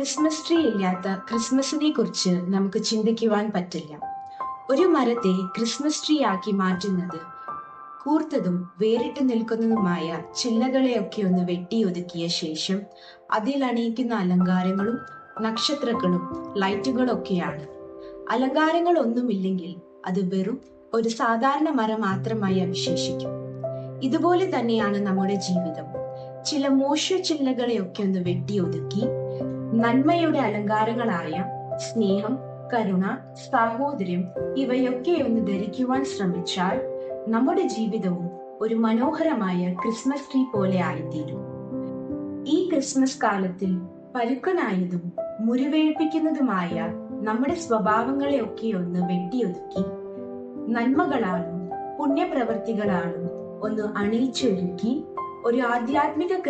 Christmas tree ഇല്ലാത്ത ക്രിസ്മസിനെ കുറിച്ച് നമുക്ക് ചിന്തിക്കുവാൻ പറ്റില്ല. ഒരു മരത്തെ ക്രിസ്മസ് ട്രീ ആക്കി മാറ്റുന്നത് കൂർത്തതും വേറിട്ട് നിൽക്കുന്നതുമായ ചില്ലകളെയൊക്കെ ഒന്ന് വെട്ടിയൊതുക്കിയ ശേഷം അതിൽ അണിയിക്കുന്ന അലങ്കാരങ്ങളും നക്ഷത്രങ്ങളും ലൈറ്റുകളും ഒക്കെയാണ്. അലങ്കാരങ്ങൾ ഒന്നുമില്ലെങ്കിൽ അത് വെറും ഒരു സാധാരണ മരം മാത്രമായി അവശേഷിക്കും. ഇതുപോലെ തന്നെയാണ് നമ്മുടെ ജീവിതം. ചില മോശ ചില്ലകളെയൊക്കെ ഒന്ന് വെട്ടിയൊതുക്കി നന്മയുടെ അലങ്കാരങ്ങളായ സ്നേഹം, കരുണ, സാഹോദര്യം ഇവയൊക്കെ ഒന്ന് ധരിക്കുവാൻ ശ്രമിച്ചാൽ നമ്മുടെ ജീവിതവും ഒരു മനോഹരമായ ക്രിസ്മസ് ട്രീ പോലെ ആയിത്തീരും. ഈ ക്രിസ്മസ് കാലത്തിൽ പരുക്കനായതും മുറിവേൽപ്പിക്കുന്നതുമായ നമ്മുടെ സ്വഭാവങ്ങളെ ഒക്കെ ഒന്ന് വെട്ടിയൊതുക്കി നന്മകളാലും പുണ്യപ്രവൃത്തികളാലും ഒന്ന് അണിയിച്ചൊരുക്കി ഒരു ആധ്യാത്മിക